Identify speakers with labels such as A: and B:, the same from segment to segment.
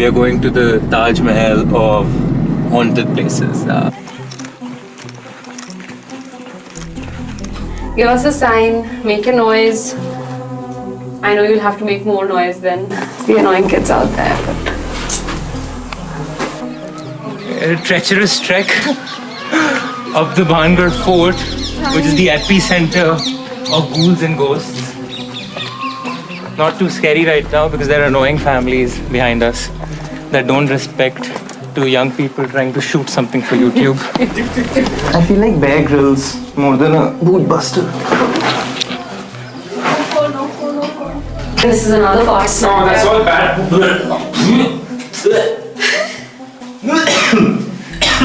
A: we are going to the Taj Mahal of haunted places.
B: Give us a sign, make a noise. I know you'll have to make more noise than the annoying kids out there.
A: A treacherous trek up the Bhangarh fort, which is the epicenter of ghouls and ghosts. Not too scary right now because there are annoying families behind us that don't respect two young people trying to shoot something for YouTube.
C: I feel like Bear Grylls more than a Bhootbuster.
B: This is another part.
D: No, that's all bad.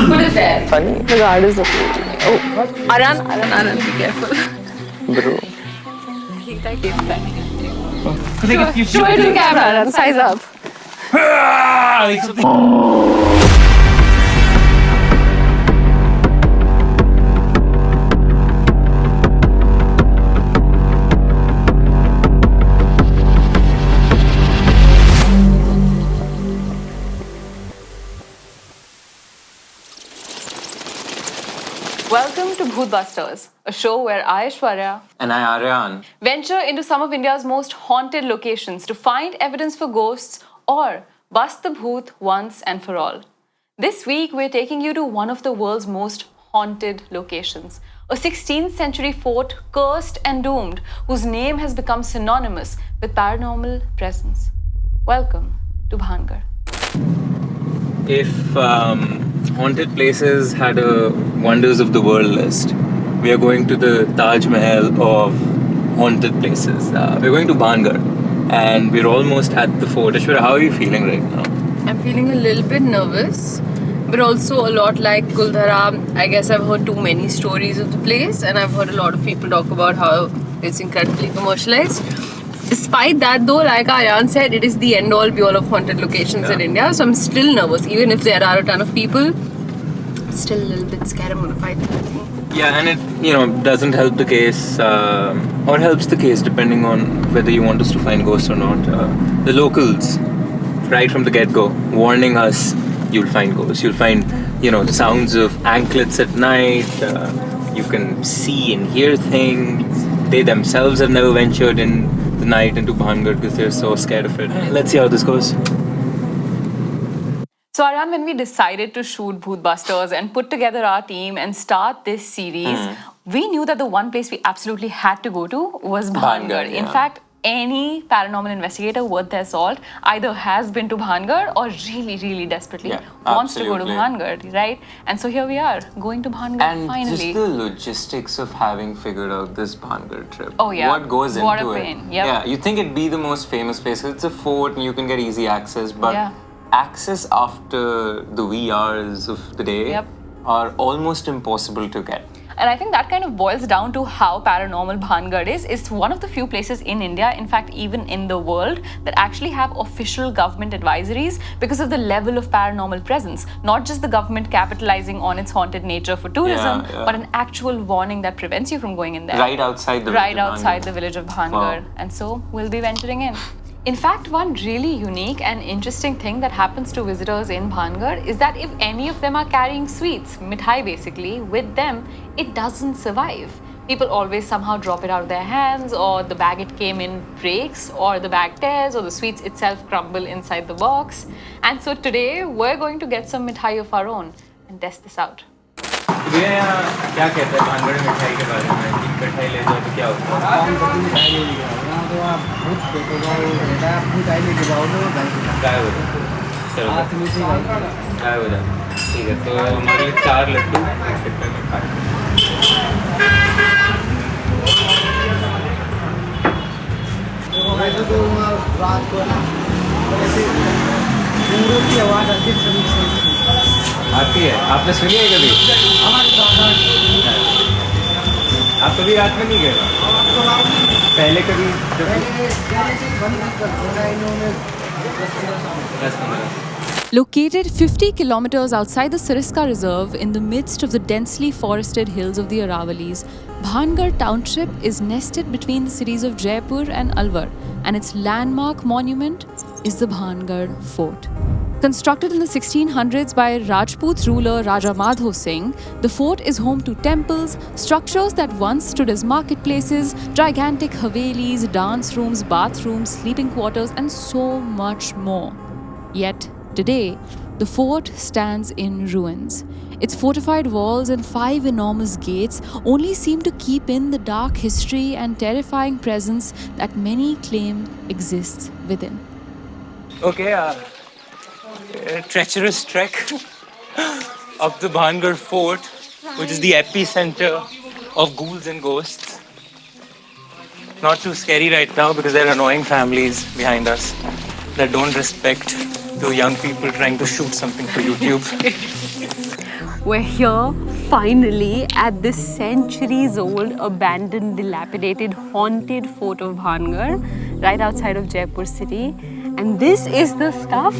B: Put it there.
C: Funny.
B: The guard is looking at me. Oh, Aryaan, be careful.
C: Bro.
B: Show it to the camera, Aryaan. Size up. Welcome to Bhootbusters, a show where I, Aishwarya,
C: And I, Aryaan.
B: venture into some of India's most haunted locations to find evidence for ghosts or bust the bhoot once and for all. This week, we're taking you to one of the world's most haunted locations, a 16th century fort cursed and doomed, whose name has become synonymous with paranormal presence. Welcome to Bhangarh.
A: If haunted places had a wonders of the world list, we are going to the Taj Mahal of haunted places. We're going to Bhangarh, and we're almost at the fort. Aishwarya, how are you feeling right now?
B: I'm feeling a little bit nervous, but also a lot like Kuldhara. I guess I've heard too many stories of the place, and I've heard a lot of people talk about how it's incredibly commercialized. Despite that though, like Aryaan said, it is the end-all be-all of haunted locations in India, so I'm still nervous. Even if there are a ton of people, I'm still a little bit scared I'm gonna fight them.
A: Yeah, and it doesn't help the case, or helps the case depending on whether you want us to find ghosts or not. The locals, right from the get-go, warning us you'll find ghosts. You'll find, the sounds of anklets at night. You can see and hear things. They themselves have never ventured in the night into Bhangarh because they're so scared of it. Let's see how this goes.
B: So Aryaan, when we decided to shoot Bhootbusters and put together our team and start this series, we knew that the one place we absolutely had to go to was Bhangarh. In fact, any paranormal investigator worth their salt either has been to Bhangarh or really, really desperately wants to go to Bhangarh, right? And so here we are, going to Bhangarh finally.
C: And just the logistics of having figured out this Bhangarh trip.
B: Oh yeah.
C: What goes
B: what
C: into
B: a
C: it?
B: pain. Yep.
C: Yeah, you think it'd be the most famous place. It's a fort and you can get easy access, but access after the wee hours of the day are almost impossible to get.
B: And I think that kind of boils down to how paranormal Bhangarh is. It's one of the few places in India, in fact even in the world, that actually have official government advisories because of the level of paranormal presence. Not just the government capitalizing on its haunted nature for tourism, but an actual warning that prevents you from going in there.
C: Right outside the
B: village of Bhangarh. Wow. And so we'll be venturing in. In fact, one really unique and interesting thing that happens to visitors in Bhangarh is that if any of them are carrying sweets, mithai basically, with them, it doesn't survive. People always somehow drop it out of their hands, or the bag it came in breaks, or the bag tears, or the sweets itself crumble inside the box. And so today, we're going to get some mithai of our own and test this out.
A: क्या कहते हैं भानगढ़ मिठाई के बारे में कि मिठाई ले जाओ तो क्या होता है गायब हो जाए चलो गायब हो जाए ठीक है तो हमारे लिए 4 लड्डू डिब्बे में खा
E: रात को ना ऐसे की आवाज़
A: आती है आपने सुनी है कभी आप कभी रात में नहीं गए पहले कभी
B: Located 50 kilometers outside the Siriska Reserve in the midst of the densely forested hills of the Aravalis, Bhangarh township is nested between the cities of Jaipur and Alwar, and its landmark monument is the Bhangarh Fort. Constructed in the 1600s by Rajput ruler Raja Madho Singh, the fort is home to temples, structures that once stood as marketplaces, gigantic havelis, dance rooms, bathrooms, sleeping quarters, and so much more. Yet, today, the fort stands in ruins. Its fortified walls and 5 enormous gates only seem to keep in the dark history and terrifying presence that many claim exists within.
A: Okay, a treacherous trek up the Bhangarh fort, which is the epicenter of ghouls and ghosts. Not too scary right now because there are annoying families behind us that don't respect the young people trying to shoot something for YouTube.
D: We're here finally at this centuries-old, abandoned, dilapidated, haunted fort of Bhangarh, right outside of Jaipur city. And this is the stuff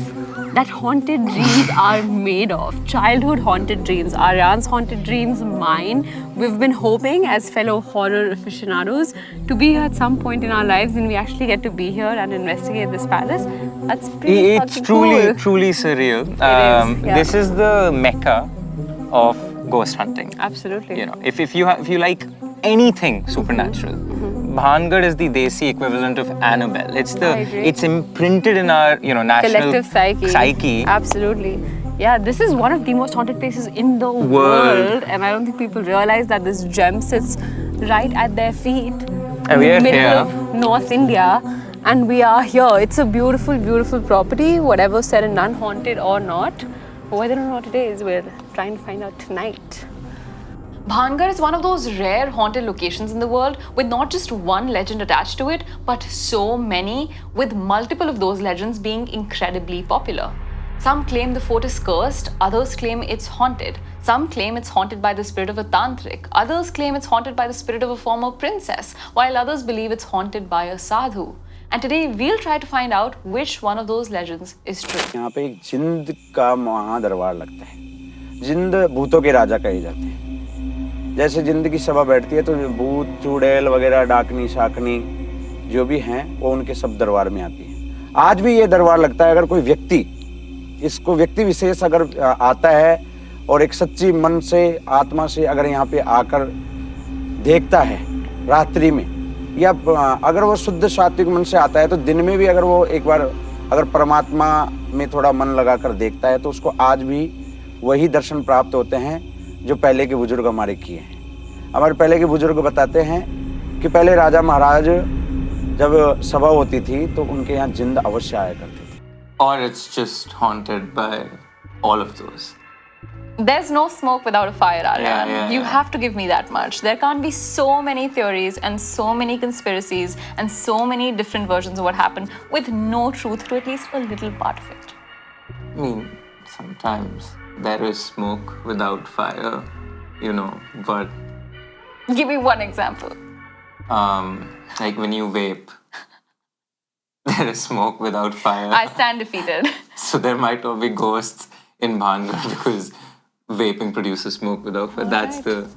D: that haunted dreams are made of. Childhood haunted dreams, Aryaan's haunted dreams, mine. We've been hoping as fellow horror aficionados to be here at some point in our lives, and we actually get to be here and investigate this palace. That's pretty
C: It's truly surreal. This is the mecca of ghost hunting.
D: Absolutely.
C: You know, if you like anything supernatural, Bhangarh is the Desi equivalent of Annabelle. It's imprinted in our national
D: collective psyche. Absolutely. Yeah, this is one of the most haunted places in the world, and I don't think people realize that this gem sits right at their feet
C: And we
D: in
C: are
D: the middle
C: here.
D: of North India, and we are here. It's a beautiful, beautiful property, whatever said and done, haunted or not. Whether or not it is, we're trying to find out tonight.
B: Bhangarh is one of those rare haunted locations in the world with not just one legend attached to it, but so many, with multiple of those legends being incredibly popular. Some claim the fort is cursed, others claim it's haunted. Some claim it's haunted by the spirit of a tantric, others claim it's haunted by the spirit of a former princess, while others believe it's haunted by a sadhu. And today we'll try to find out which one of those legends is true.
F: यहाँ पे एक जिंद का महादरबार लगता है। जिंद भूतों के राजा कहे जाते हैं। जैसे जिंद की सभा बैठती है तो भूत, चुड़ैल वगैरह, डाकनी, शाकनी जो भी हैं वो उनके सब दरबार में आती हैं। आज भी ये दरबार लगता है। अगर कोई व्यक्ति विशेष अगर आता है और एक सच्ची मन से, आत्मा से अगर यहाँ पे आकर देखता है रात्रि में, या अगर वो शुद्ध सात्विक मन से आता है तो दिन में भी अगर वो एक बार अगर परमात्मा में थोड़ा मन लगाकर देखता है तो उसको आज भी वही दर्शन प्राप्त होते हैं जो पहले के बुजुर्ग हमारे किए हैं। हमारे पहले के बुजुर्ग बताते हैं कि पहले राजा महाराज जब सभा होती थी तो उनके यहाँ जिंद अवश्य आया करते थे।
C: Or it's just haunted by all of those.
B: There's no smoke without a fire, Aryaan.
C: Yeah.
B: You have to give me that much. There can't be so many theories and so many conspiracies and so many different versions of what happened with no truth to at least a little part of it.
C: I mean, sometimes there is smoke without fire, but
B: Give me one example.
C: like when you vape, there is smoke without fire.
B: I stand defeated.
C: So there might not be ghosts in Bhangarh because vaping produces smoke without fire. That's the...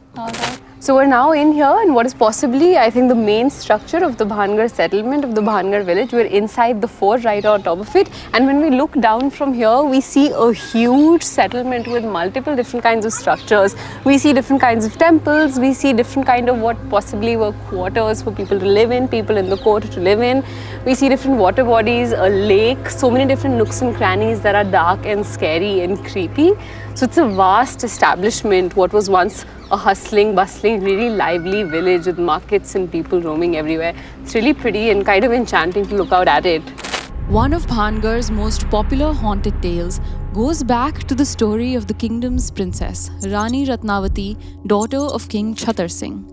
D: So we're now in here in what is possibly, I think, the main structure of the Bhangarh settlement, of the Bhangarh village. We're inside the fort, right on top of it. And when we look down from here, we see a huge settlement with multiple different kinds of structures. We see different kinds of temples. We see different kind of what possibly were quarters for people to live in, people in the court to live in. We see different water bodies, a lake, so many different nooks and crannies that are dark and scary and creepy. So it's a vast establishment, what was once a hustling, bustling, really lively village with markets and people roaming everywhere. It's really pretty and kind of enchanting to look out at it.
B: One of Bhangarh's most popular haunted tales goes back to the story of the kingdom's princess, Rani Ratnavati, daughter of King Chhatar Singh.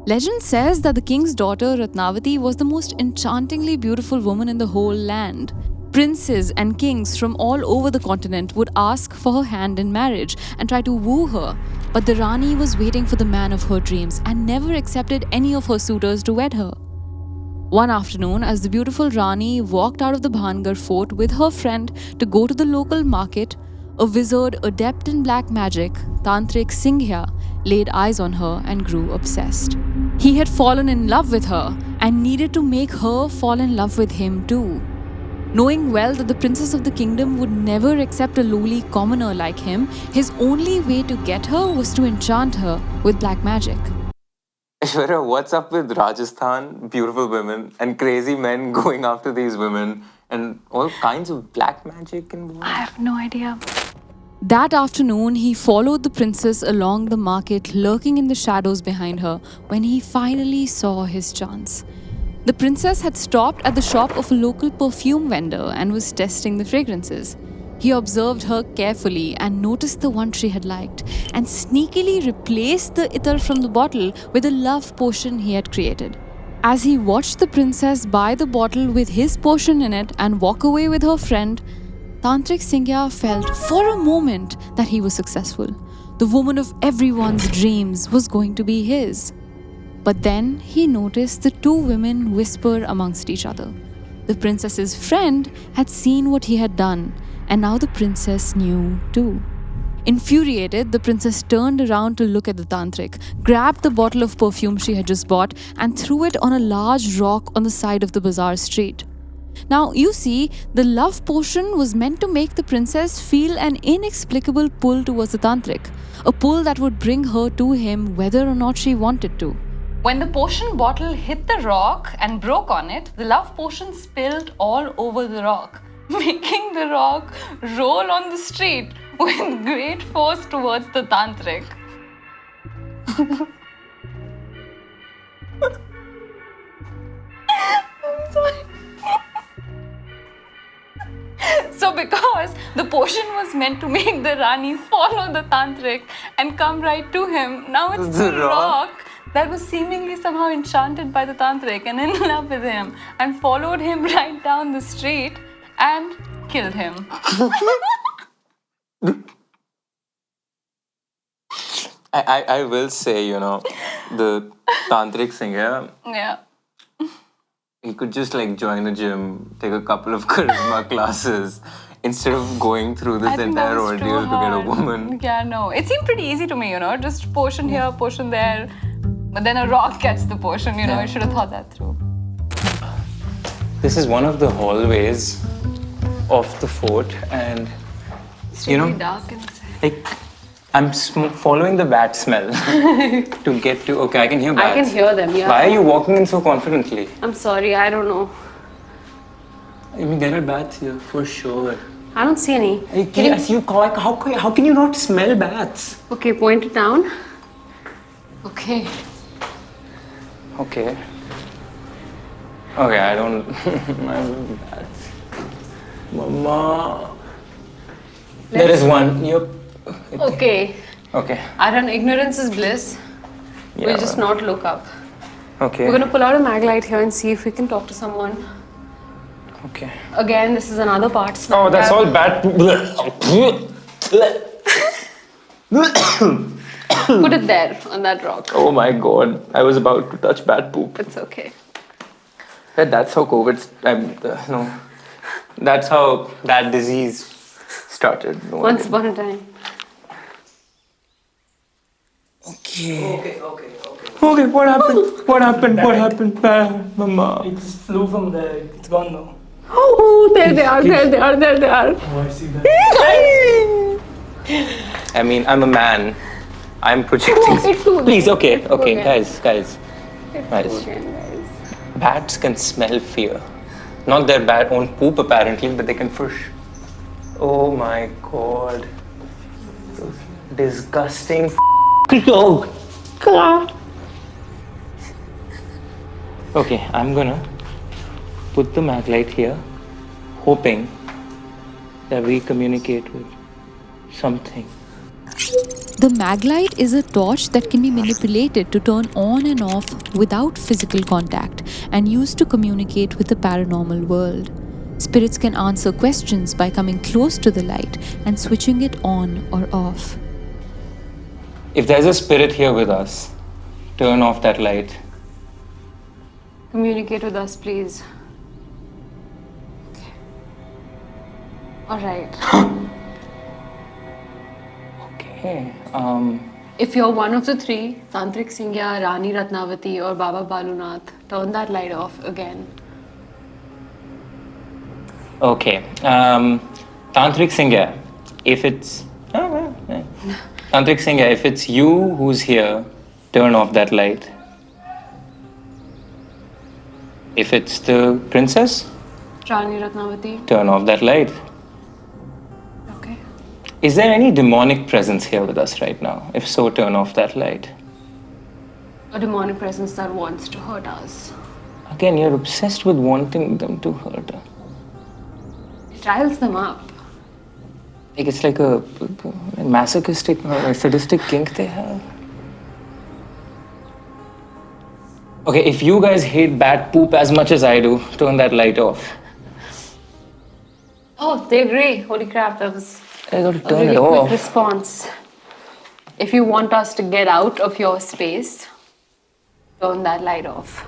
B: Legend says that the king's daughter Ratnavati was the most enchantingly beautiful woman in the whole land. Princes and kings from all over the continent would ask for her hand in marriage and try to woo her, but the Rani was waiting for the man of her dreams and never accepted any of her suitors to wed her. One afternoon, as the beautiful Rani walked out of the Bhangarh fort with her friend to go to the local market, a wizard adept in black magic, Tantric Singh, laid eyes on her and grew obsessed. He had fallen in love with her and needed to make her fall in love with him too.
G: Knowing well that the princess of the kingdom would never accept a lowly commoner like him, his only way to get her was to enchant her with black magic.
C: Aishwarya, what's up with Rajasthan, beautiful women, and crazy men going after these women, and all kinds of black magic involved?
B: I have no idea.
G: That afternoon, he followed the princess along the market, lurking in the shadows behind her, when he finally saw his chance. The princess had stopped at the shop of a local perfume vendor and was testing the fragrances. He observed her carefully and noticed the one she had liked, and sneakily replaced the ittar from the bottle with a love potion he had created. As he watched the princess buy the bottle with his potion in it and walk away with her friend, Tantric Singh felt for a moment that he was successful. The woman of everyone's dreams was going to be his. But then he noticed the two women whisper amongst each other. The princess's friend had seen what he had done, and now the princess knew too. Infuriated, the princess turned around to look at the tantric, grabbed the bottle of perfume she had just bought, and threw it on a large rock on the side of the bazaar street. Now, you see, the love potion was meant to make the princess feel an inexplicable pull towards the tantric, a pull that would bring her to him whether or not she wanted to.
B: When the potion bottle hit the rock and broke on it, the love potion spilled all over the rock, making the rock roll on the street with great force towards the tantric. I'm sorry. So because the potion was meant to make the Rani follow the tantric and come right to him, now it's the rock that was seemingly somehow enchanted by the tantric and in love with him and followed him right down the street and killed him.
C: I will say, the Tantric Singh,
B: Yeah.
C: he could just join a gym, take a couple of charisma classes, instead of going through this entire ordeal to get a woman.
B: Yeah, no. It seemed pretty easy to me, just potion here, potion there. But then a rock gets the potion, I should have thought that through.
C: This is one of the hallways of the fort, and
B: It's really dark inside.
C: I'm following the bat smell to get to. Okay, I can hear bats.
D: I can hear them, yeah.
C: Why are you walking in so confidently?
D: I'm sorry, I don't know.
C: I mean, there are bats here for sure.
D: I don't see any.
C: How can you not smell bats?
D: Okay, point it down.
B: Okay.
C: Okay. Okay, I don't. I love bats. Mama. There is one. Yep.
D: Okay.
C: Okay.
D: Aryaan, ignorance is bliss.
C: Yeah,
D: We'll just not look up.
C: Okay.
D: We're gonna pull out a mag light here and see if we can talk to someone.
C: Okay.
D: Again, this is another part.
C: Oh, that's all bat.
D: Put it there on that rock.
C: Oh my god, I was about to touch bat poop.
D: It's okay.
C: That's how COVID. No. That's how that disease started. No
D: Once
C: idea.
D: upon a time.
C: Okay. Okay, what happened? What happened? Mama.
E: It just flew from there. It's gone now.
D: Oh, there they are.
E: Oh, I see that.
C: I mean, I'm a man. I'm projecting.
D: It's cool.
C: Please, okay,
D: It's cool,
C: okay,
D: okay.
C: guys. Bats can smell fear. Not their own poop apparently, but they can fish. Oh my god. Those disgusting dog. Okay, I'm gonna put the mag light here, hoping that we communicate with something.
G: The maglite is a torch that can be manipulated to turn on and off without physical contact and used to communicate with the paranormal world. Spirits can answer questions by coming close to the light and switching it on or off.
C: If there's a spirit here with us, turn off that light.
D: Communicate with us, please. Okay. All right.
C: Okay.
D: If you're one of the three, Tantric Singh, Rani Ratnavati or Baba Balunath, turn that light off again.
C: Okay. Tantric Singh, if it's... Tantric Singh, if it's you who's here, turn off that light. If it's the princess,
D: Rani Ratnavati.
C: turn off that light.
D: Okay.
C: Is there any demonic presence here with us right now? If so, turn off that light.
D: A demonic presence that wants to hurt us.
C: Again, you're obsessed with wanting them to hurt her.
D: It riles them up.
C: Like it's like a masochistic or a sadistic kink they have. Okay, if you guys hate bat poop as much as I do, turn that light off.
D: Oh, they agree. Holy crap, that was
C: I gotta
D: a
C: turn
D: really
C: it
D: quick
C: off.
D: response. If you want us to get out of your space, turn that light off.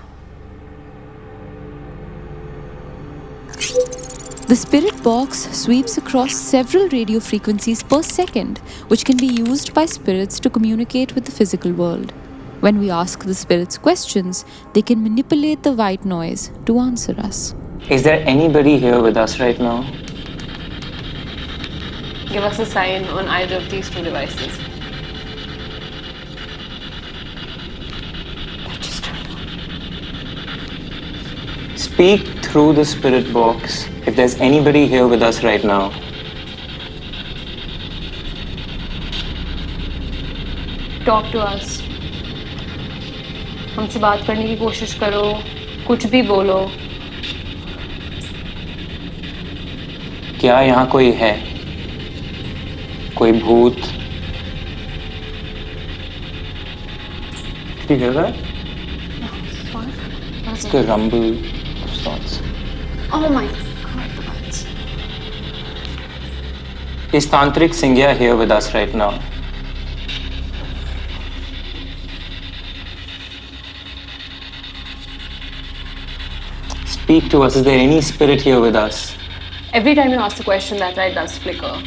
G: The spirit box sweeps across several radio frequencies per second, which can be used by spirits to communicate with the physical world. When we ask the spirits questions, they can manipulate the white noise to answer us.
C: Is there anybody here with us right now?
D: Give us a sign on either of these two devices.
C: Speak through the spirit box if there's anybody here with us right now.
D: Talk to us. हमसे बात करने की कोशिश करो, कुछ भी बोलो.
C: क्या यहाँ कोई है? कोई भूत? Did you hear that?
D: What?
C: The rumble of sorts.
D: Oh my god, what?
C: Is Tantric Singh here with us right now? Speak to us. Is there any spirit here with us?
D: Every time you ask the question, that light does flicker.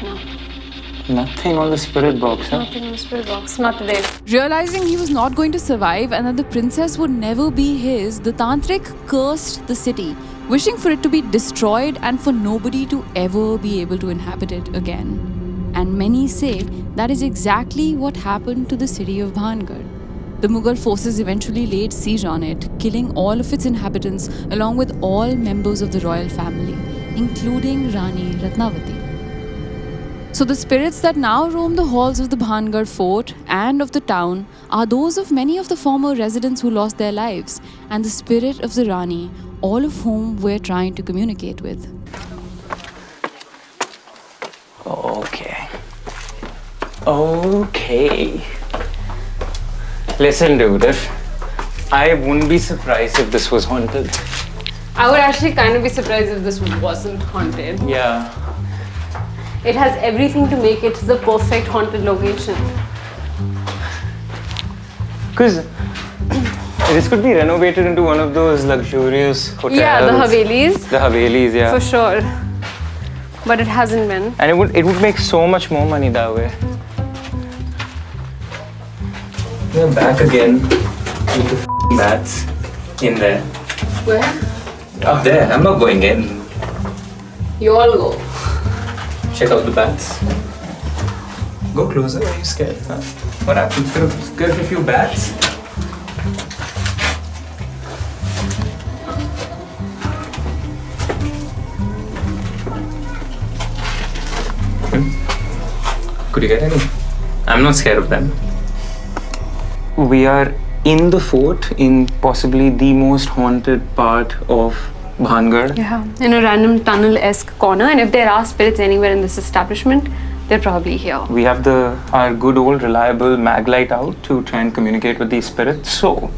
D: No.
C: Nothing on the spirit box, huh?
D: Nothing in the spirit box. Not today.
G: Realizing he was not going to survive and that the princess would never be his, the Tantric cursed the city, wishing for it to be destroyed and for nobody to ever be able to inhabit it again. And many say that is exactly what happened to the city of Bhangarh. The Mughal forces eventually laid siege on it, killing all of its inhabitants along with all members of the royal family, including Rani Ratnavati. So the spirits that now roam the halls of the Bhangarh fort and of the town are those of many of the former residents who lost their lives, and the spirit of the Rani, all of whom we're trying to communicate with.
C: Okay. Listen, dude, I wouldn't be surprised if this was haunted.
D: I would actually kind of be surprised if this wasn't haunted.
C: Yeah.
D: It has everything to make it the perfect haunted location.
C: Because this could be renovated into one of those luxurious hotels.
D: Yeah, the Havelis.
C: The Havelis, yeah.
D: For sure. But it hasn't been.
C: And it would make so much more money that way. We're back again with the bats in there.
D: Where?
C: Up there. I'm not going in.
D: You all go.
C: Check out the bats. Go closer. Are you scared? Huh? What happened? Scared of a few bats? Could you get any? I'm not scared of them. We are in the fort in possibly the most haunted part of Bhangarh.
D: Yeah, in a random tunnel-esque corner, and if there are spirits anywhere in this establishment, they're probably here.
C: We have our good old reliable mag light out to try and communicate with these spirits. So,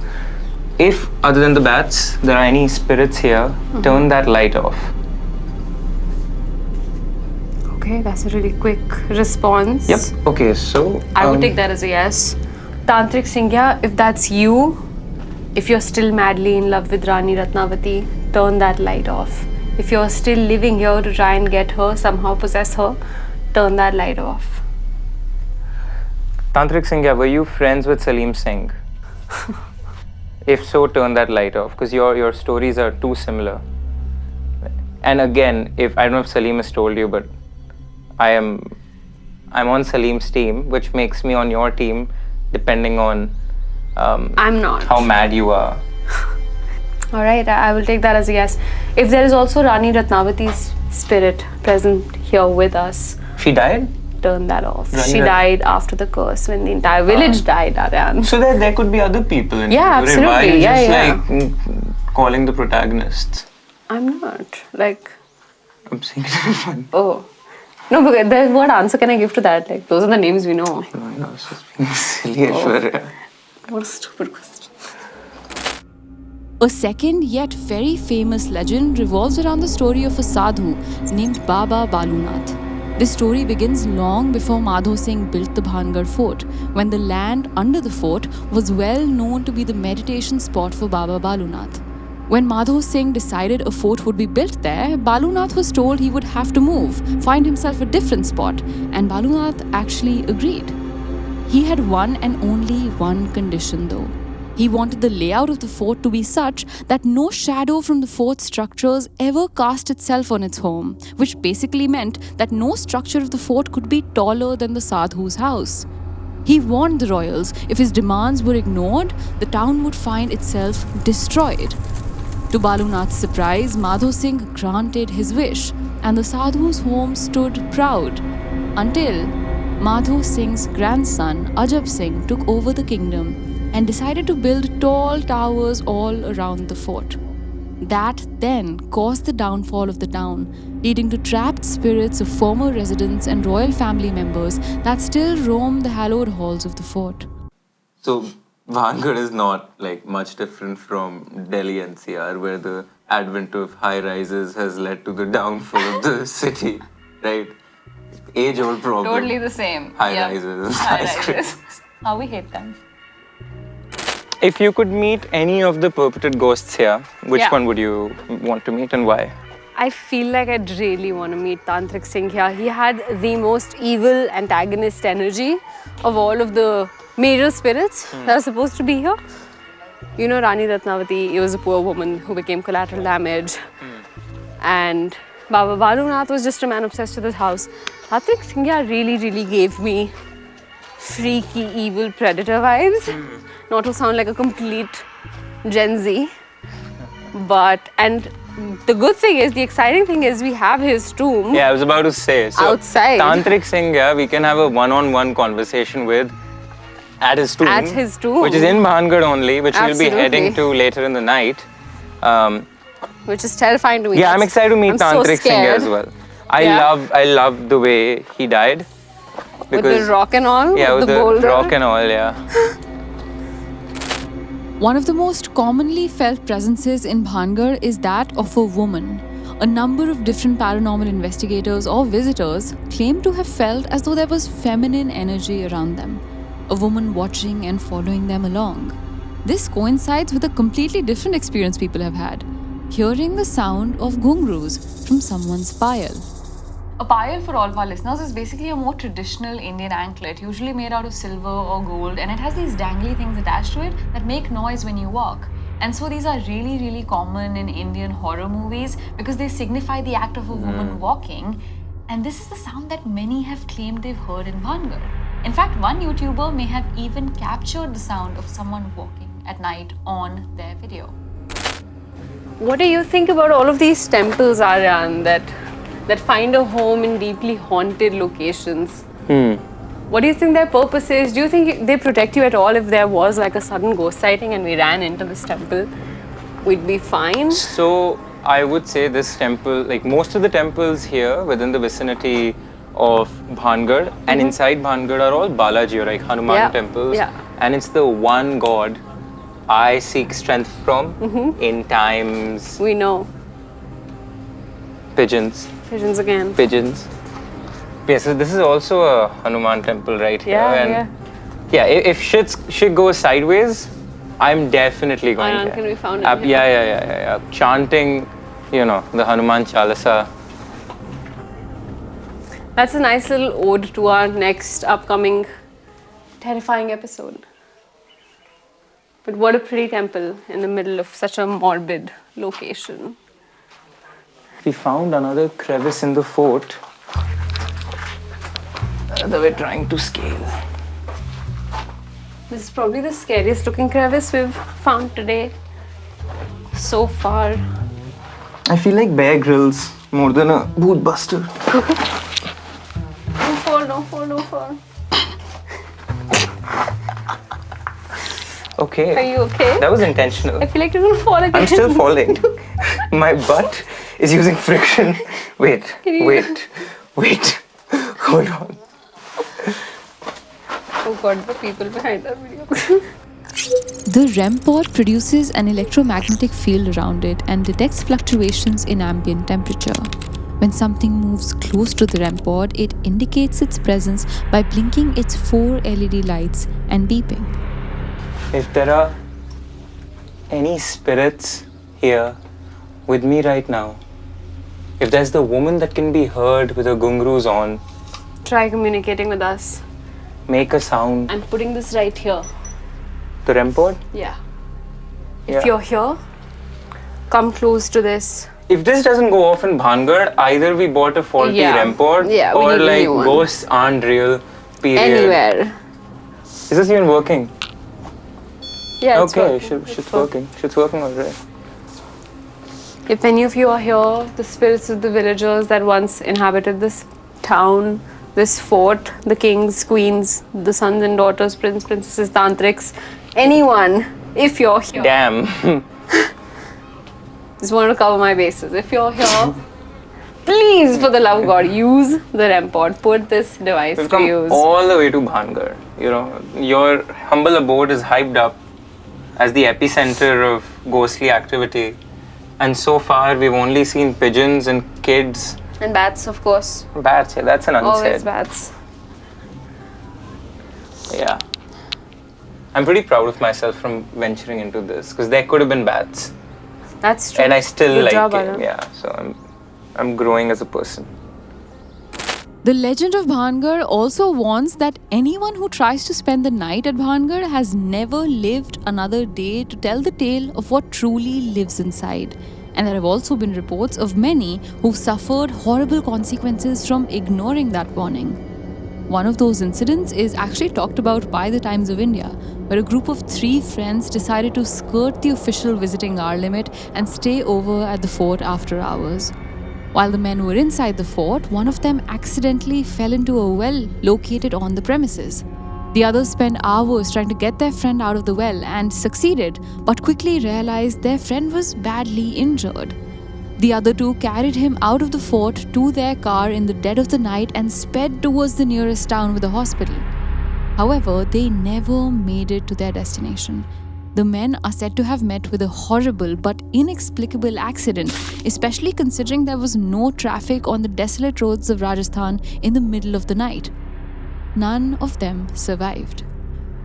C: if other than the bats, there are any spirits here, turn that light off.
D: Okay, that's a really quick response.
C: Yep. Okay, so
D: I would take that as a yes. Tantric Singh, if that's you, if you're still madly in love with Rani Ratnavati, turn that light off. If you're still living here to try and get her, somehow possess her, turn that light off.
C: Tantrik Singh, were you friends with Salim Singh? If so, turn that light off because your stories are too similar. And again, if I don't know if Salim has told you, but I'm on Salim's team, which makes me on your team, depending on
D: I'm not.
C: how mad you are.
D: All right, I will take that as a yes. If there is also Rani Ratnavati's spirit present here with us,
C: She died?
D: turn that off.
C: Rani
D: She
C: Rat-
D: died after the curse when the entire village died, Aryaan.
C: So there could be other people in
D: Yeah,
C: it.
D: absolutely.
C: Why are you
D: Yeah,
C: just
D: yeah.
C: like calling the protagonists?
D: I'm not. Like,
C: I'm saying it fun.
D: oh. No, but then what answer can I give to that? Like, those are the names we know.
C: No, I was just being silly, Aishwarya.
D: What a stupid question.
G: A second yet very famous legend revolves around the story of a sadhu named Baba Balunath. This story begins long before Madho Singh built the Bhangarh fort, when the land under the fort was well known to be the meditation spot for Baba Balunath. When Madho Singh decided a fort would be built there, Balunath was told he would have to move, find himself a different spot, and Balunath actually agreed. He had one and only one condition though. He wanted the layout of the fort to be such that no shadow from the fort's structures ever cast itself on its home, which basically meant that no structure of the fort could be taller than the sadhu's house. He warned the royals if his demands were ignored, the town would find itself destroyed. To Balunath's surprise, Madho Singh granted his wish, and the sadhu's home stood proud until Madho Singh's grandson Ajab Singh took over the kingdom and decided to build tall towers all around the fort. That then caused the downfall of the town, leading to trapped spirits of former residents and royal family members that still roam the hallowed halls of the fort.
C: So Bhangarh is not like much different from Delhi NCR, where the advent of high rises has led to the downfall of the city, right? Age-old problem.
B: Totally the same.
C: High
B: Yeah.
C: rises,
B: High
C: skyscrapers.
B: rises. Oh, we hate them.
C: If you could meet any of the purported ghosts here, which
D: Yeah.
C: one would you want to meet and why?
D: I feel like I'd really want to meet Tantrik Singh here. He had the most evil antagonist energy of all of the major spirits that are supposed to be here. You know, Rani Ratnavati, it was a poor woman who became collateral damage. And Baba Balunath was just a man obsessed with his house. Tantrik Singh really gave me freaky, evil predator vibes. Not to sound like a complete Gen Z. And the good thing is, the exciting thing is, we have his tomb.
C: Yeah, I was about to say. So
D: Outside.
C: Tantrik Singh, we can have a one-on-one conversation with at his tomb.
D: At his tomb.
C: Which is in Bhangarh only, which we'll be
D: Absolutely.
C: heading to later in the night.
D: Which is terrifying to me.
C: Yeah, I'm excited to meet
D: I'm so
C: Tantrik Singh
D: scared.
C: as well.
D: Yeah.
C: I love the way he died.
D: With the rock and all?
C: Yeah, with the
D: boulder?
C: rock and all, yeah.
G: One of the most commonly felt presences in Bhangarh is that of a woman. A number of different paranormal investigators or visitors claim to have felt as though there was feminine energy around them. A woman watching and following them along. This coincides with a completely different experience people have had. Hearing the sound of ghungroos from someone's payal.
B: A payal, for all of our listeners, is basically a more traditional Indian anklet, usually made out of silver or gold, and it has these dangly things attached to it that make noise when you walk. And so these are really common in Indian horror movies because they signify the act of a woman walking. And this is the sound that many have claimed they've heard in Bhangarh. In fact, one YouTuber may have even captured the sound of someone walking at night on their video.
D: What do you think about all of these temples, Aryaan, that find a home in deeply haunted locations? What do you think their purpose is? Do you think they protect you at all if there was like a sudden ghost sighting and we ran into this temple? We'd be fine?
C: So I would say this temple, like most of the temples here within the vicinity of Bhangarh and inside Bhangarh are all Balaji or like Hanuman temples.
D: Yeah.
C: And it's the one god I seek strength from in times.
D: We know.
C: Pigeons.
D: Pigeons again.
C: Pigeons. Yes, so this is also a Hanuman temple right here.
D: Yeah,
C: Yeah, if shit goes sideways, I'm definitely going
D: Aryaan
C: there.
D: can be found in
C: Yeah. Chanting, the Hanuman Chalisa.
D: That's a nice little ode to our next upcoming terrifying episode. But what a pretty temple in the middle of such a morbid location.
C: We found another crevice in the fort that we're trying to scale.
D: This is probably the scariest looking crevice we've found today so far.
C: I feel like Bear Grylls more than a Bhootbuster.
D: Don't fall, don't fall, don't fall.
C: Okay.
D: Are you okay?
C: That was intentional.
D: I feel like you're gonna fall again.
C: I'm still falling. My butt is using friction. Wait, wait. Hold on.
D: Oh god, the people behind our video.
G: The REM pod produces an electromagnetic field around it and detects fluctuations in ambient temperature. When something moves close to the REM pod, it indicates its presence by blinking its 4 LED lights and beeping.
C: If there are any spirits here with me right now, if there's the woman that can be heard with her gungroos on,
D: Try communicating with us.
C: make a sound.
D: I'm putting this right here.
C: The REM pod?
D: Yeah.
C: Yeah.
D: If you're here, come close to this.
C: If this doesn't go off in Bhangarh, either we bought a faulty
D: Yeah.
C: REM pod
D: Yeah, we
C: or
D: need a
C: like
D: new one.
C: ghosts aren't real, period.
D: Anywhere.
C: Is this even working?
D: Yeah, it's
C: Okay,
D: working.
C: shit's working. Shit's working already.
D: If any of you are here, the spirits of the villagers that once inhabited this town, this fort, the kings, queens, the sons and daughters, prince, princesses, tantrics, anyone, if you're here.
C: Damn.
D: Just wanted to cover my bases. If you're here, please, for the love of God, use the REM pod. Put this device
C: We've
D: to
C: come
D: use.
C: all the way to Bhangarh. You know, your humble abode is hyped up as the epicenter of ghostly activity. And so far, we've only seen pigeons and kids.
D: And bats, of course.
C: Bats, yeah, that's an
D: Always
C: unsaid.
D: bats.
C: Yeah. I'm pretty proud of myself from venturing into this because there could have been bats.
D: That's true.
C: And I still
D: Good
C: like
D: job,
C: it.
D: Aryaan.
C: Yeah, so I'm growing as a person.
G: The legend of Bhangarh also warns that anyone who tries to spend the night at Bhangarh has never lived another day to tell the tale of what truly lives inside. And there have also been reports of many who've suffered horrible consequences from ignoring that warning. One of those incidents is actually talked about by the Times of India, where a group of 3 friends decided to skirt the official visiting hour limit and stay over at the fort after hours. While the men were inside the fort, one of them accidentally fell into a well located on the premises. The others spent hours trying to get their friend out of the well and succeeded, but quickly realized their friend was badly injured. The other 2 carried him out of the fort to their car in the dead of the night and sped towards the nearest town with a hospital. However, they never made it to their destination. The men are said to have met with a horrible but inexplicable accident, especially considering there was no traffic on the desolate roads of Rajasthan in the middle of the night. None of them survived.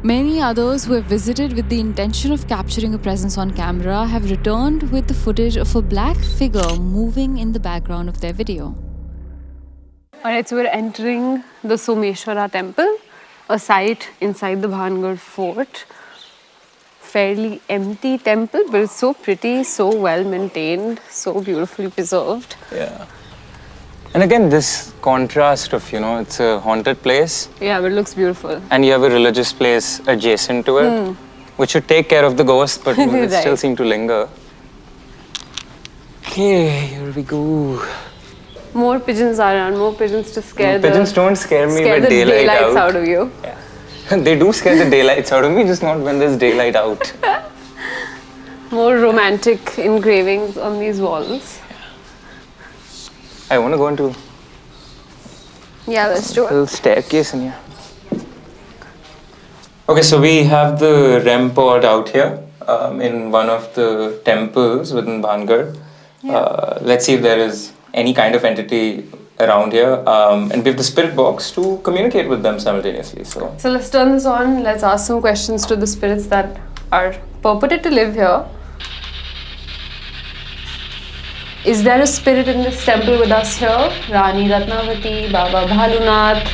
G: Many others who have visited with the intention of capturing a presence on camera have returned with the footage of a black figure moving in the background of their video.
D: Alright, so we're entering the Someshwara temple, a site inside the Bhangarh fort. Fairly empty temple, but it's so pretty, so well maintained, so beautifully preserved.
C: Yeah. And again, this contrast of, it's a haunted place
D: Yeah, but it looks beautiful.
C: and you have a religious place adjacent to it, which should take care of the ghost, but it still
D: Right.
C: seem to linger. Okay, here we go.
D: More pigeons are around, more pigeons to scare
C: Pigeons don't scare me
D: scare
C: with
D: the
C: daylight
D: daylights
C: out.
D: out of you.
C: They do scare the daylights out of me, just not when there's daylight out.
D: More romantic engravings on these walls.
C: I want to go into
D: Yeah, let's do
C: a
D: it.
C: little staircase in here. Okay, so we have the REM pod out here in one of the temples within Bhangarh. Let's see if there is any kind of entity around here. And we have the spirit box to communicate with them simultaneously. So
D: Let's turn this on. Let's ask some questions to the spirits that are purported to live here. Is there a spirit in this temple with us here? Rani Ratnavati, Baba Bhalunath,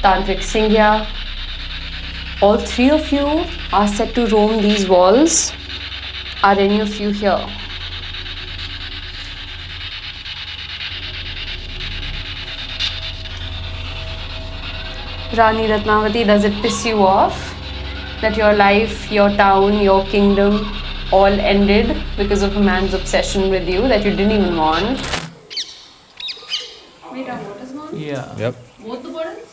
D: Tantric Singh. All three of you are set to roam these walls. Are any of you here? Rani Ratnavati, does it piss you off that your life, your town, your kingdom all ended because of a man's obsession with you that you didn't even want? Wait, our water's gone?
C: Yeah.
A: Yep.
D: Both the bottles?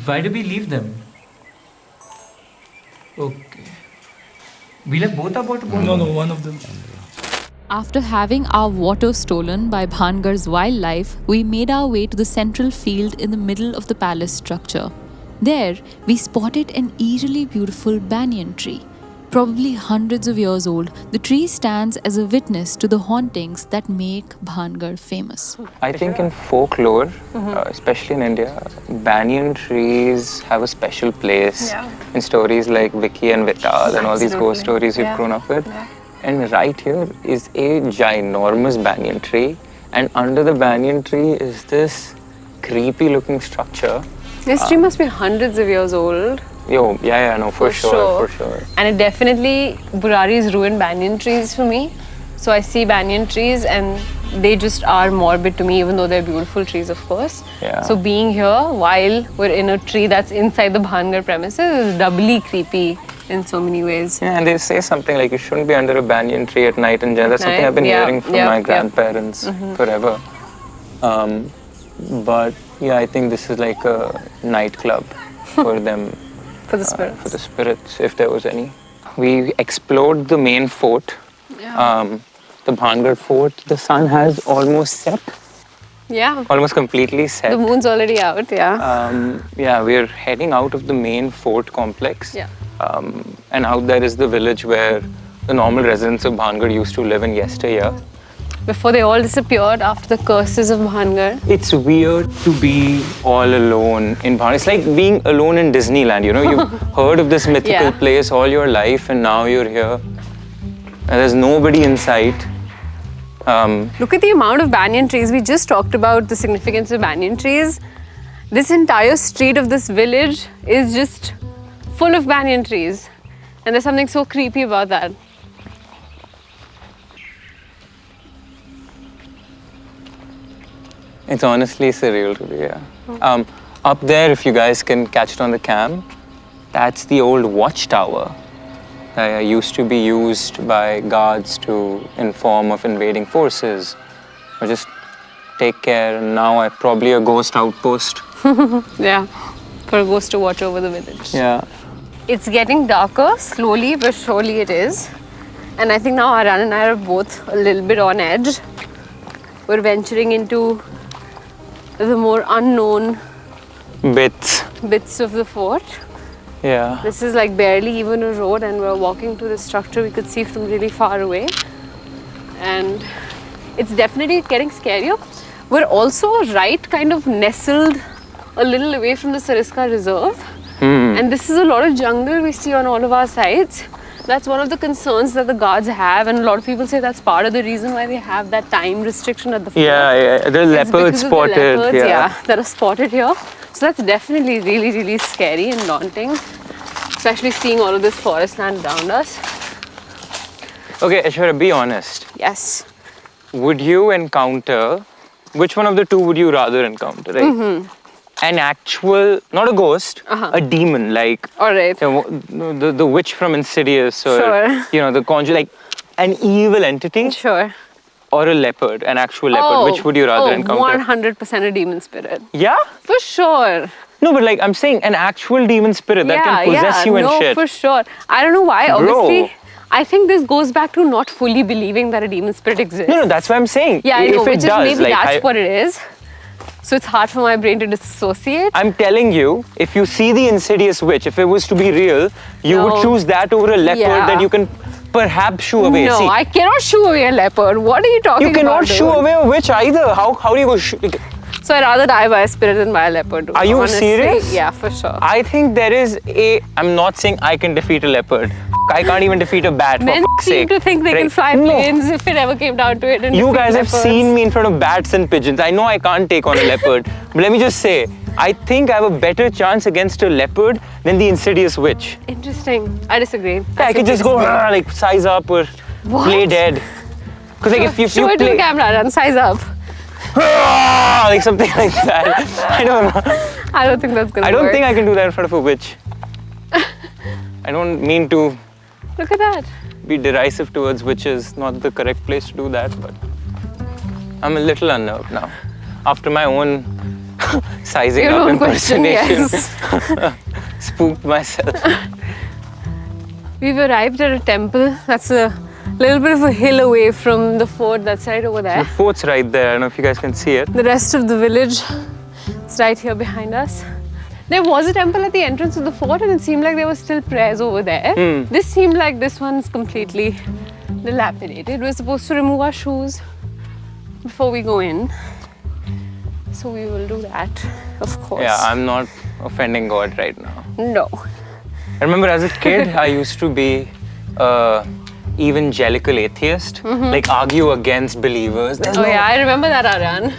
C: Why did we leave them? Okay. We left both our water bottles?
E: No, one of them.
G: After having our water stolen by Bhangarh's wildlife, we made our way to the central field in the middle of the palace structure. There, we spotted an eerily beautiful banyan tree. Probably hundreds of years old, the tree stands as a witness to the hauntings that make Bhangarh famous.
C: I think in folklore, especially in India, banyan trees have a special place in stories like Vicky and Vital and all these ghost stories we've grown up with. And right here is a ginormous banyan tree, and under the banyan tree is this creepy looking structure.
D: This tree must be hundreds of years old.
C: No, for sure.
D: And it definitely, Burari's ruined banyan trees for me. So I see banyan trees and they just are morbid to me, even though they're beautiful trees, of course.
C: Yeah.
D: So being here while we're in a tree that's inside the Bhangarh premises is doubly creepy in so many ways.
C: Yeah, and they say something like you shouldn't be under a banyan tree at night in general. That's something I've been hearing from my grandparents forever. But yeah, I think this is like a nightclub for them.
D: For the spirits.
C: For the spirits, if there was any. We explored the main fort, the Bhangarh fort. The sun has almost set.
D: Yeah.
C: Almost completely set.
D: The moon's already out,
C: We're heading out of the main fort complex.
D: Yeah.
C: And out there is the village where the normal residents of Bhangarh used to live in yesteryear.
D: Before they all disappeared after the curses of Bhangarh.
C: It's weird to be all alone in Bhangarh. It's like being alone in Disneyland, you know? You've heard of this mythical place all your life and now you're here. And there's nobody in sight.
D: Look at the amount of banyan trees. We just talked about the significance of banyan trees. This entire street of this village is just full of banyan trees. And there's something so creepy about that.
C: It's honestly surreal to be here. Up there, if you guys can catch it on the cam, that's the old watchtower that used to be used by guards to inform of invading forces or just take care. And now probably a ghost outpost.
D: Yeah, for a ghost to watch over the village.
C: Yeah.
D: It's getting darker, slowly but surely it is. And I think now Aryaan and I are both a little bit on edge. We're venturing into the more unknown bits of the fort.
C: Yeah.
D: This is like barely even a road and we're walking to the structure we could see from really far away. And it's definitely getting scarier. We're also kind of nestled a little away from the Sariska Reserve. And this is a lot of jungle we see on all of our sides. That's one of the concerns that the guards have, and a lot of people say that's part of the reason why they have that time restriction at the fort.
C: Yeah, the leopards spotted.
D: The leopards, that are spotted here. So that's definitely really, really scary and daunting, especially seeing all of this forest land around us.
C: Okay, Aishwarya, be honest.
D: Yes.
C: Would you encounter, which one of the two would you rather encounter, right? An actual, not a ghost, a demon, like
D: Alright.
C: the witch from Insidious, or the conjure, like an evil entity.
D: Sure.
C: Or a leopard, an actual leopard. Which would you rather encounter?
D: 100% a demon spirit.
C: Yeah?
D: For sure.
C: No, but like I'm saying, an actual demon spirit that can possess you and shit.
D: For sure. I don't know why. Obviously, I think this goes back to not fully believing that a demon spirit exists.
C: No, that's what I'm saying.
D: Yeah, I know,
C: if it
D: which
C: does,
D: is maybe
C: like,
D: that's what it is. So it's hard for my brain to disassociate.
C: I'm telling you, if you see the Insidious witch, if it was to be real, you would choose that over a leopard that you can perhaps shoo away.
D: No,
C: see,
D: I cannot shoo away a leopard. What are you talking about?
C: You cannot shoo away a witch either. How do you go shoo?
D: So I'd rather die by a spirit than by a leopard.
C: Are you serious?
D: Yeah, for sure.
C: I think there is I'm not saying I can defeat a leopard. I can't even defeat a bat, for
D: Men
C: fuck's
D: seem
C: sake.
D: to think they can fly planes if it ever came down to it. And
C: You guys have
D: leopards.
C: seen me in front of bats and pigeons. I know I can't take on a leopard. But let me just say, I think I have a better chance against a leopard than the insidious witch.
D: Interesting. I disagree.
C: Yeah, I could just go like size up or play dead. Because like if you
D: Show it to the
C: play
D: camera and size up.
C: like something like that. I don't know.
D: I don't think that's gonna
C: I don't
D: work.
C: think I can do that in front of a witch. I don't mean to
D: Look at that.
C: be derisive towards witches. Not the correct place to do that, but I'm a little unnerved now. After my own sizing
D: Your
C: up
D: own question,
C: impersonation,
D: yes.
C: spooked myself.
D: We've arrived at a temple that's a little bit of a hill away from the fort that's right over
C: The
D: there.
C: fort's right there. I don't know if you guys can see it.
D: The rest of the village is right here behind us. There was a temple at the entrance of the fort and it seemed like there were still prayers over there. This seemed like this one's completely dilapidated. We're supposed to remove our shoes before we go in. So we will do that, of course.
C: Yeah, I'm not offending God right now.
D: No.
C: I remember as a kid, I used to be a evangelical atheist, like argue against believers. There's
D: Oh
C: no
D: yeah, I remember that, Aryaan.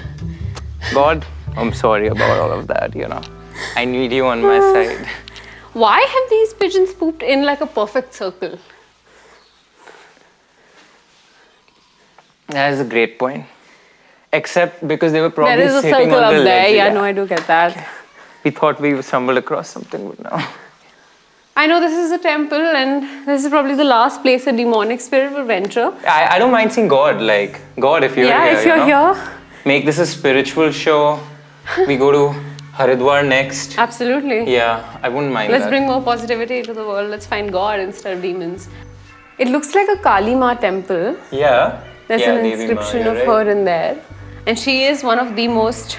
C: God, I'm sorry about all of that, you know. I need you on my side.
D: Why have these pigeons pooped in like a perfect circle?
C: That is a great point. Except because they were probably
D: There is a
C: sitting
D: circle
C: on
D: up
C: the
D: there.
C: ledge.
D: Yeah, no, I do get that.
C: We thought we stumbled across something, but no.
D: I know this is a temple and this is probably the last place a demonic spirit will venture.
C: I don't mind seeing God, like, God, if you're
D: Yeah,
C: here,
D: if you're
C: you know?
D: here.
C: Make this a spiritual show. We go to Haridwar next.
D: Absolutely.
C: Yeah, I wouldn't mind
D: Let's
C: that.
D: bring more positivity into the world. Let's find God instead of demons. It looks like a Kali Ma temple.
C: Yeah.
D: There's
C: yeah,
D: an
C: Devi Ma,
D: inscription
C: you're
D: of
C: right.
D: her in there. And she is one of the most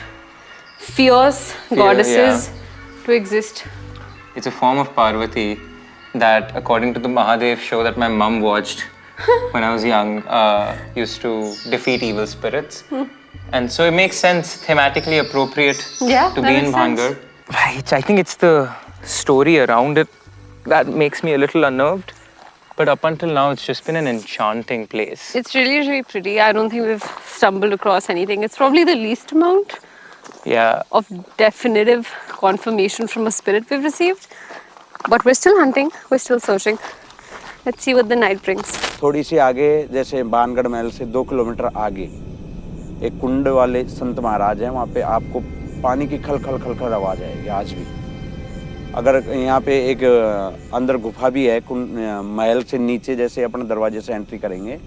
D: fierce goddesses to exist.
C: It's a form of Parvati that, according to the Mahadev show that my mum watched when I was young, used to defeat evil spirits. And so it makes sense, thematically appropriate
D: Yeah,
C: to
D: that
C: be in
D: makes sense.
C: Bhangarh. Right, I think it's the story around it that makes me a little unnerved. But up until now, it's just been an enchanting place.
D: It's really, really pretty. I don't think we've stumbled across anything. It's probably the least amount
C: Yeah,
D: of definitive confirmation from a spirit we've received. But we're still hunting, we're still searching. Let's see what the night brings.
F: थोड़ी सी आगे जैसे बानगढ़ महल से 2 kilometre आगे एक कुंड वाले संत महाराज हैं, वहाँ पे आपको पानी की खल खल खल खल आवाज आएगी आज भी। अगर यहाँ पे एक अंदर गुफा भी है, महल से नीचे जैसे अपने दरवाजे से एंट्री करेंगे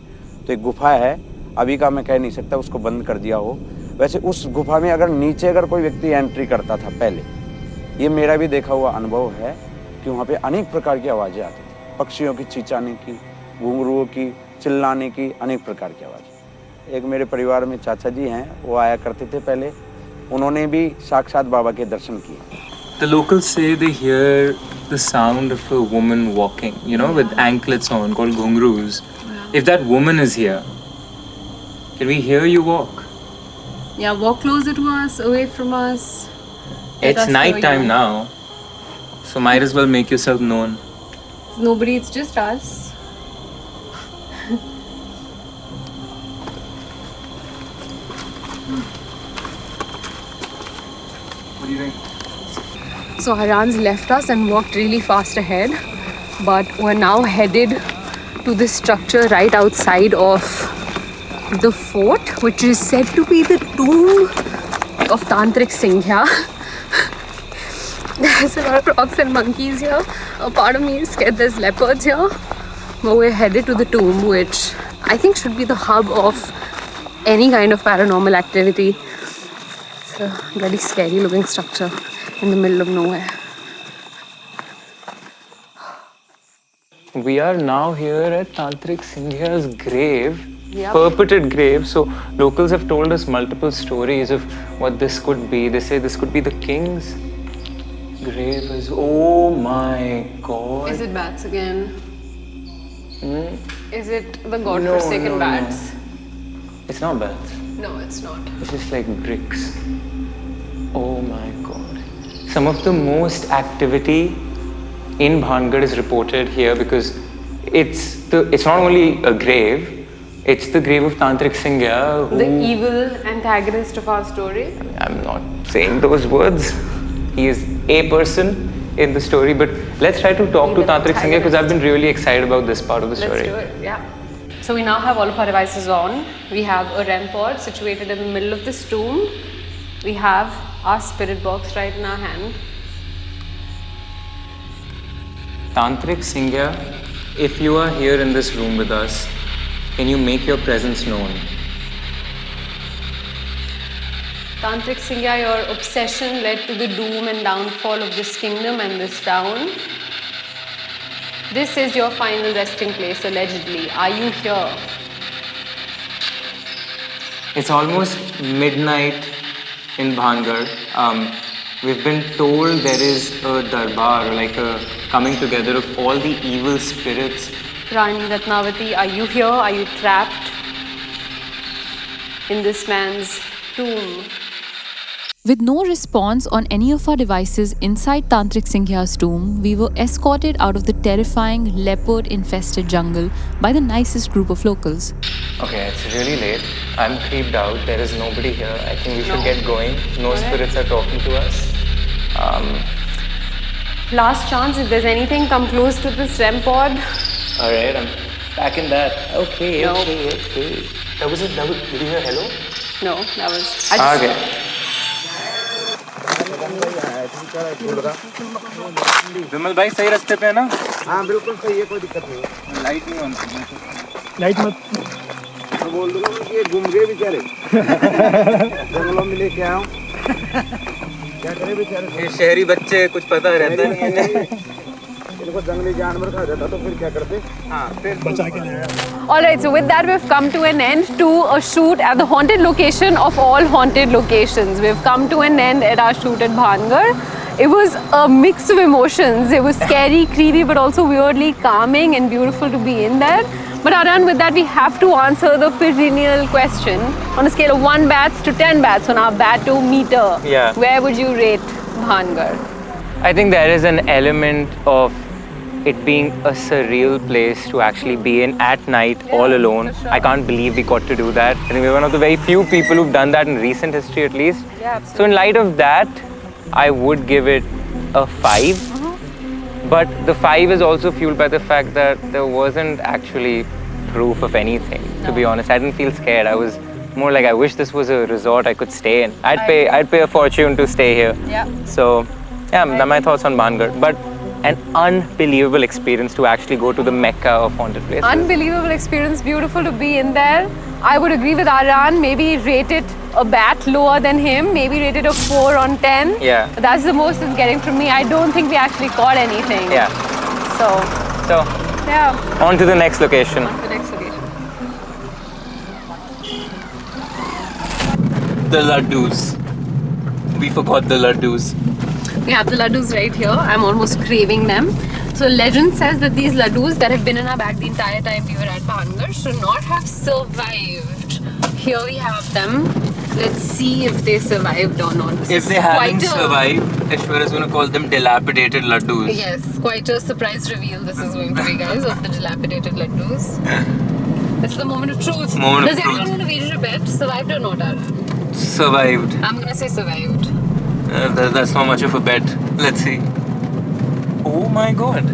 F: तो एक गुफा है, अभी का मैं कह नहीं सकता, उसको बंद कर दिया हो। वैसे उस गुफा में अगर नीचे अगर कोई व्यक्ति एंट्री करता था पहले, ये मेरा भी देखा हुआ अनुभव है कि वहाँ पे अनेक प्रकार की आवाज़ें आती थी, पक्षियों की चींचाने की, घुंघरुओं की, चिल्लाने की, अनेक प्रकार की आवाज़। एक मेरे परिवार में चाचा जी हैं, वो आया करते थे पहले, उन्होंने भी साक्षात बाबा के दर्शन किए।
A: The locals say they hear the sound of a woman walking, you know, with anklets on, called ghungroos. If that woman is here, can we hear you walk?
D: Yeah, walk closer to us, away from us.
A: It's night time now, so might as well make yourself known.
D: Nobody, it's just us.
A: What do you think?
D: So Aryaan's left us and walked really fast ahead, but we're now headed to this structure right outside of the fort, which is said to be the tomb of Tantric Singh. There's a lot of rocks and monkeys here. A part of me is scared there's leopards here. But we're headed to the tomb, which I think should be the hub of any kind of paranormal activity. It's a bloody scary looking structure in the middle of nowhere.
C: We are now here at Tantric Singha's grave,
D: Yep.
C: purported grave. So locals have told us multiple stories of what this could be. They say this could be the king's grave. Oh my God!
D: Is it bats again? Is it the
C: No,
D: godforsaken
C: no, no.
D: bats?
C: It's not bats.
D: No, it's not.
C: It's just like bricks. Oh my God! Some of the most activity in Bhangarh is reported here because it's not only a grave, it's the grave of Tantric Singha.
D: The evil antagonist of our story.
C: I'm not saying those words. he is a person in the story. But let's try to talk to Tantrik Singh because I've been really excited about this part of the story.
D: Let's do it, yeah. So we now have all of our devices on. We have a REM pod situated in the middle of this tomb. We have our spirit box right in our hand.
C: Tantrik Singh, if you are here in this room with us, can you make your presence known?
D: Tantrik Singh, your obsession led to the doom and downfall of this kingdom and this town. This is your final resting place, allegedly. Are you here?
C: It's almost midnight in Bhangarh. We've been told there is a darbar, like a coming together of all the evil spirits.
D: Rani Ratnavati, are you here? Are you trapped in this man's tomb?
G: With no response on any of our devices inside Tantrik Singh's tomb, we were escorted out of the terrifying leopard-infested jungle by the nicest group of locals.
C: Okay, it's really late. I'm creeped out. There is nobody here. I think we should get going. No spirits are talking to us.
D: Last chance, if there's anything, come close to this REM pod.
C: Alright, I'm back in that. Okay.
D: No.
C: Did you hear hello?
D: No, that was...
C: Okay.
A: विमल भाई सही रास्ते पे है ना?
F: हाँ बिल्कुल सही है, कोई दिक्कत नहीं है।
A: लाइट नहीं ऑन
E: लाइट मत
F: तो बोल दूंगा कि ये घूम गए बेचारे जंगलों में लेके आओ, क्या करे बेचारे।
A: ये शहरी बच्चे कुछ पता रहता नहीं है,
F: इनको जंगली जानवर खा जाता तो फिर क्या करते?
A: हाँ फिर
E: बचा के ले आया।
D: Alright, so with that we've come to an end to a shoot at the haunted location of all haunted locations. We've come to an end at our shoot at Bhangarh. It was a mix of emotions. It was scary, creepy, but also weirdly calming and beautiful to be in there. But Aryaan, with that we have to answer the perennial question. On a scale of 1 bats to 10 bats on our bat-o-meter,
C: Yeah.
D: where would you rate Bhangarh?
C: I think there is an element of it being a surreal place to actually be in at night, all alone. I can't believe we got to do that. I think we're one of the very few people who've done that in recent history at least.
D: Yeah, absolutely.
C: So in light of that, I would give it a 5. But the 5 is also fueled by the fact that there wasn't actually proof of anything, to be honest. I didn't feel scared. I was more like, I wish this was a resort I could stay in. I'd pay a fortune to stay here.
D: Yeah.
C: So, yeah, my thoughts on Bhangarh. But an unbelievable experience to actually go to the Mecca of haunted places.
D: Unbelievable experience, beautiful to be in there. I would agree with Aryaan, maybe rate it a bat lower than him, maybe rate it a 4 on 10.
C: Yeah.
D: That's the most it's getting from me. I don't think we actually caught anything.
C: Yeah.
D: So,
C: So,
D: yeah.
C: on to the next location.
D: The next location.
A: the laddus. We forgot the laddus.
D: We have the laddus right here. I'm almost craving them. So legend says that these laddus that have been in our bag the entire time we were at Bhangarh should not have survived. Here we have them. Let's see if they survived or not. This
A: If
D: is
A: they haven't
D: quite a-
A: survived, Aishwarya is going to call them dilapidated laddus.
D: Yes, quite a surprise reveal this is going to be, guys, of the dilapidated laddus. This is the moment of truth.
A: Moment of
D: Does everyone
A: truth.
D: want to wager a bet? Survived or not, Aryaan?
A: Survived.
D: I'm gonna say survived.
A: That's not much of a bet. Let's see. Oh my god.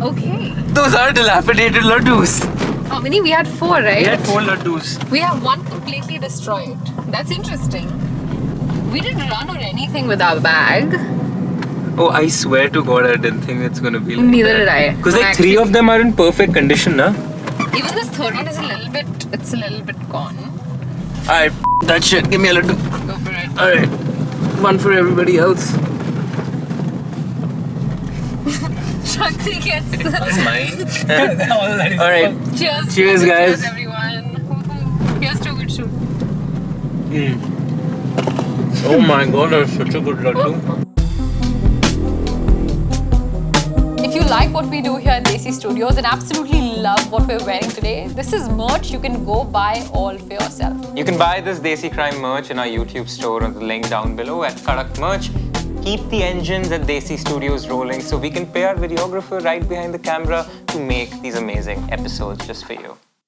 D: Okay.
A: Those are dilapidated laddus.
D: How many? We had 4, right?
A: We had 4 laddus.
D: We have 1 completely destroyed. That's interesting. We didn't run or anything with our bag.
A: Oh, I swear to God, I didn't think it's gonna be like
D: Neither
A: that.
D: did I.
A: Because
D: No,
A: like 3 of them are in perfect condition, na?
D: Even this third one is a little bit gone.
A: Alright, that shit. Give me a laddu.
D: Go for it.
A: Alright. One for everybody else.
D: Shakthi gets the...
A: That's mine. Alright.
D: Cheers.
A: Cheers, guys.
D: Cheers, everyone. Here's to a good shoot.
A: Oh my god, that's such a good laddu.
D: If you like what we do here at Desi Studios and absolutely love what we're wearing today, this is merch you can go buy all for yourself.
C: You can buy this Desi Crime merch in our YouTube store on the link down below at Kadak Merch. Keep the engines at Desi Studios rolling so we can pay our videographer right behind the camera to make these amazing episodes just for you.